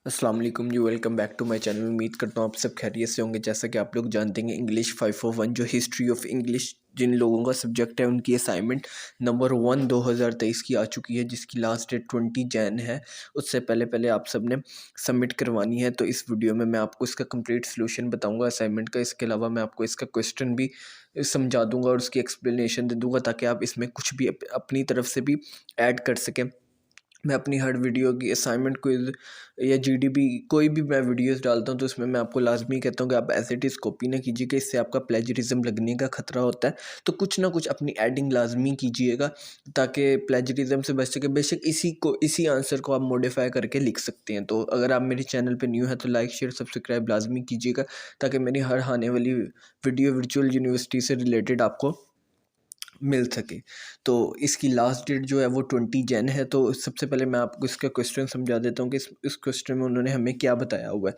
अस्सलाम वालेकुम जी। Welcome back to my channel. उम्मीद करता हूँ आप सब खैरियत से होंगे। जैसा कि आप लोग जानते हैं इंग्लिश 501 जो हिस्ट्री ऑफ इंग्लिश जिन लोगों का सब्जेक्ट है उनकी असाइनमेंट नंबर 1 2023 की आ चुकी है, जिसकी लास्ट डेट 20 जैन है। उससे पहले पहले आप सब ने सबमिट करवानी है। तो इस वीडियो में मैं आपको इसका कंप्लीट सोल्यूशन बताऊंगा असाइनमेंट का। इसके अलावा मैं आपको इसका क्वेश्चन भी समझा दूंगा और उसकी एक्सप्लेनेशन दे दूंगा, ताकि आप इसमें कुछ भी अपनी तरफ से भी ऐड कर सकें। मैं अपनी हर वीडियो की असाइनमेंट क्विज या जीडीपी कोई भी मैं वीडियोस डालता हूँ तो उसमें मैं आपको लाजमी कहता हूँ कि आप एज इट इज़ कॉपी ना कीजिएगा। इससे आपका प्लेजरिज्म लगने का खतरा होता है। तो कुछ ना कुछ अपनी एडिंग लाजमी कीजिएगा ताकि प्लेजरिज्म से बच सके। बेशक इसी आंसर को आप मॉडिफाई करके लिख सकते हैं। तो अगर आप मेरे चैनल पर न्यू है तो लाइक शेयर सब्सक्राइब लाजमी कीजिएगा, ताकि मेरी हर आने वाली वीडियो वर्चुअल यूनिवर्सिटी से रिलेटेड आपको मिल सके। तो इसकी लास्ट डेट जो है वो 20 जैन है। तो सबसे पहले मैं आपको इसका क्वेश्चन समझा देता हूँ कि इस क्वेश्चन में उन्होंने हमें क्या बताया हुआ है।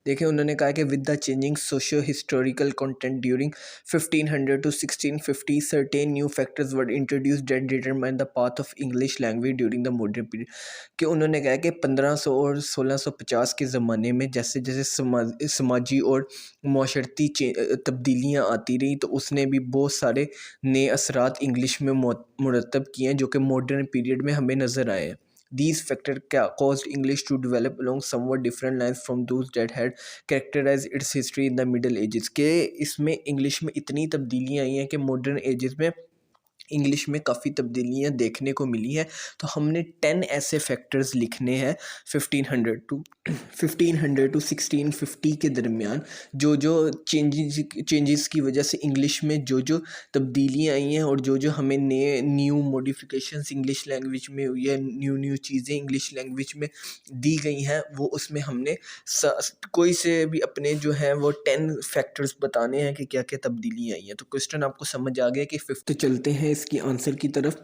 देखिए, उन्होंने कहा कि with the changing socio historical content during 1500 to 1650 certain new factors were introduced that determine the path of English language during the modern period. कि उन्होंने कहा कि 1500 और 1650 के ज़माने में जैसे जैसे समाजी और माशरती तब्दीलियाँ आती रही, तो उसने भी बहुत सारे नए असरात इंग्लिश में मुरतब किए हैं जो कि मॉडर्न पीरियड में हमें नज़र आए हैं। These factors caused English to develop along somewhat different lines from those that had characterized its history in the Middle Ages। के इसमें इंग्लिश में इतनी तब्दीलियाँ आई हैं कि मॉडर्न एजेस में इंग्लिश में काफ़ी तब्दीलियाँ देखने को मिली हैं। तो हमने 10 ऐसे फैक्टर्स लिखने हैं 1500 टू 1650 के दरमियान, जो जो चेंजेस की वजह से इंग्लिश में जो जो तब्दीलियाँ आई हैं और जो जो हमें नए न्यू मॉडिफिकेशंस इंग्लिश लैंग्वेज में हुई है, न्यू न्यू चीज़ें इंग्लिश लैंग्वेज में दी गई हैं, वो उसमें हमने कोई से भी अपने जो हैं वो 10 फैक्टर्स बताने हैं कि क्या क्या तब्दीलियाँ आई हैं। तो क्वेश्चन आपको समझ आ गया कि फिफ्थ। तो चलते हैं इसकी आंसर की तरफ।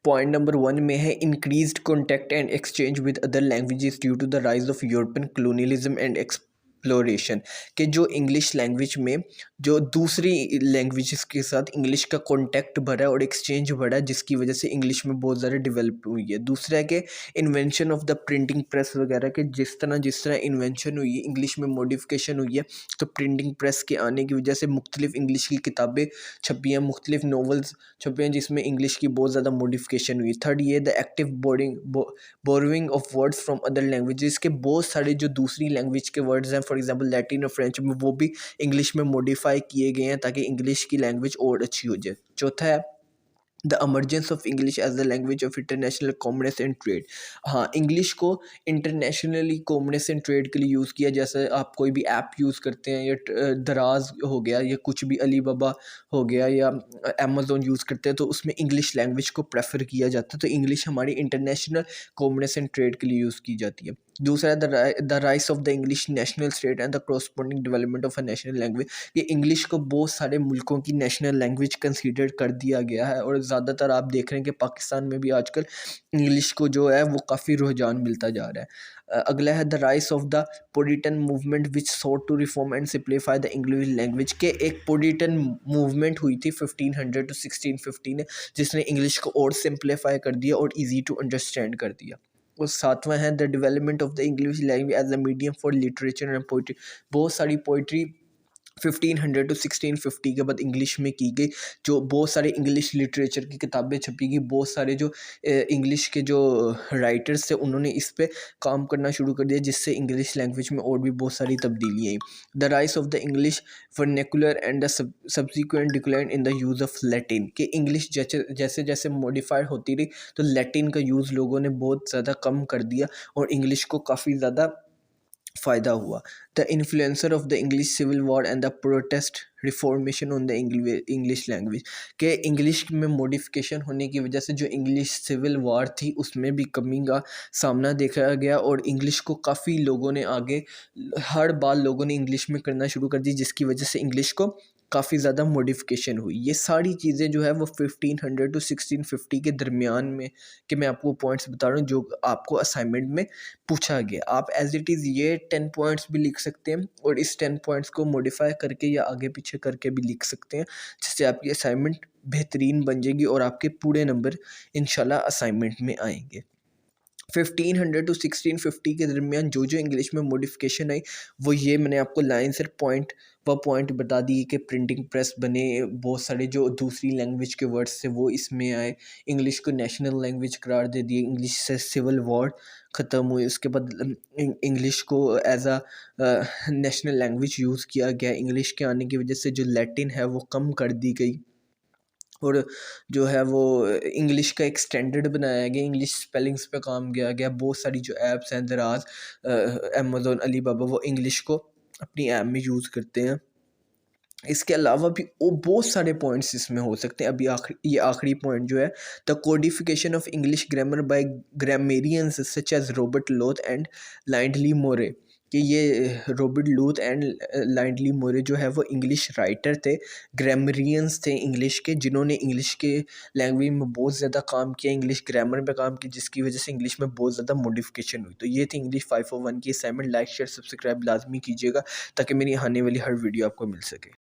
पॉइंट नंबर 1 में है increased contact and exchange with other languages due to the rise of European colonialism and exploration. कि जो इंग्लिश लैंग्वेज में जो दूसरी लैंग्वेजेस के साथ इंग्लिश का कॉन्टैक्ट बढ़ा और एक्सचेंज बढ़ा, जिसकी वजह से इंग्लिश में बहुत ज़्यादा डेवलप हुई है। दूसरा है कि invention of the printing press वगैरह के जिस तरह इन्वेंशन हुई है, इंग्लिश में मॉडिफिकेशन हुई है। तो प्रिंटिंग प्रेस के आने की वजह से मुख्तलिफ इंग्लिश की किताबें छपी हैं, मुख्तलिफ नॉवेल्स छपे हैं, जिसमें इंग्लिश की बहुत ज़्यादा मॉडिफिकेशन हुई। थर्ड ये the active borrowing of words from other languages के बहुत सारे जो दूसरी लैंग्वेज के वर्ड्स हैं, फॉर एग्जांपल लैटिन और फ्रेंच में, वो भी इंग्लिश में मॉडिफाई किए गए हैं ताकि इंग्लिश की लैंग्वेज और अच्छी हो जाए। चौथा है the emergence of English as the language of international commerce and trade. हाँ, इंग्लिश को इंटरनेशनली कॉमर्स एंड ट्रेड के लिए यूज़ किया। जैसे आप कोई भी ऐप यूज़ करते हैं, या दराज हो गया, या कुछ भी अली बाबा हो गया, या अमेज़ोन यूज़ करते हैं, तो उसमें इंग्लिश लैंग्वेज को प्रेफर किया जाता है। तो इंग्लिश हमारी इंटरनेशनल कॉमर्स एंड ट्रेड के लिए यूज़ की जाती है। दूसरा है the rise of the English national state and the corresponding development of a national language. ये इंग्लिश को बहुत सारे मुल्कों की नेशनल लैंग्वेज कंसीडर कर दिया गया है, और ज़्यादातर आप देख रहे हैं कि पाकिस्तान में भी आजकल इंग्लिश को जो है वो काफ़ी रुझान मिलता जा रहा है। अगला है the rise of the Puritan movement which sought to reform and simplify the English language. के एक पोडिटन मूवमेंट हुई थी 1500 टू 1650 ने, जिसने इंग्लिश को और सिंप्लीफाई कर दिया और ईजी टू अंडरस्टैंड कर दिया। और सातवां है the development of the English language as a medium for literature and poetry. बहुत सारी पोइट्री 1500 टू 1650 के बाद इंग्लिश में की गई, जो बहुत सारे इंग्लिश लिटरेचर की किताबें छपी गई। बहुत सारे जो इंग्लिश के जो राइटर्स थे उन्होंने इस पे काम करना शुरू कर दिया, जिससे इंग्लिश लैंग्वेज में और भी बहुत सारी तब्दीलियाँ आई। The rise of the English vernacular and the subsequent decline in the use of Latin. कि इंग्लिश जैसे जैसे मॉडिफाइड होती रही, तो लैटिन का यूज़ लोगों ने बहुत ज़्यादा कम कर दिया और इंग्लिश को काफ़ी ज़्यादा फ़ायदा हुआ। The influencer of the English civil war and the protest reformation on the English language. के इंग्लिश में मॉडिफिकेशन होने की वजह से जो इंग्लिश सिविल वॉर थी उसमें भी कमी का सामना देखा गया, और इंग्लिश को काफ़ी लोगों ने आगे हर बार लोगों ने इंग्लिश में करना शुरू कर दी, जिसकी वजह से इंग्लिश को काफ़ी ज़्यादा मॉडिफिकेशन हुई। ये सारी चीज़ें जो है वो 1500 टू 1650 के दरमियान में कि मैं आपको पॉइंट्स बता रहा हूँ जो आपको असाइनमेंट में पूछा गया। आप एज इट इज़ ये 10 पॉइंट्स भी लिख सकते हैं, और इस 10 पॉइंट्स को मॉडिफाई करके या आगे पीछे करके भी लिख सकते हैं, जिससे आपकी असाइनमेंट बेहतरीन बन जाएगी और आपके पूरे नंबर इंशाल्लाह असाइनमेंट में आएंगे। 1500 टू 1650 के दरमियान जो जो इंग्लिश में मॉडिफिकेशन आई, वो ये मैंने आपको लाइन से पॉइंट व पॉइंट बता दी कि प्रिंटिंग प्रेस बने, बहुत सारे जो दूसरी लैंग्वेज के वर्ड्स थे वो इसमें आए, इंग्लिश को नेशनल लैंग्वेज करार दे दिए, इंग्लिश से सिविल वॉर ख़त्म हुई, उसके बाद इंग्लिश को एज आ नेशनल लैंग्वेज यूज़ किया गया। इंग्लिश के आने की वजह से जो लैटिन है वो कम कर दी गई और जो है वो इंग्लिश का एक स्टैंडर्ड बनाया गया, इंग्लिश स्पेलिंग्स पे काम किया गया। बहुत सारी जो ऐप्स हैं दराज, अमेज़न, अली बाबा, वो इंग्लिश को अपनी ऐप में यूज़ करते हैं। इसके अलावा भी बहुत सारे पॉइंट्स इसमें हो सकते हैं। अभी ये आखिरी पॉइंट जो है, the codification of English grammar by grammarians such as Robert Lowth and Lindley Murray, कि ये रॉबर्ट लूथ एंड लाइंडली मोरे जो है वो इंग्लिश राइटर थे, ग्रामरियंस थे इंग्लिश के, जिन्होंने इंग्लिश के लैंग्वेज में बहुत ज़्यादा काम किया, इंग्लिश ग्रामर पे काम किया, जिसकी वजह से इंग्लिश में बहुत ज़्यादा मॉडिफिकेशन हुई। तो ये थी इंग्लिश 501 की असाइनमेंट। लाइक शेयर सब्सक्राइब लाजमी कीजिएगा ताकि मेरी आने वाली हर वीडियो आपको मिल सके।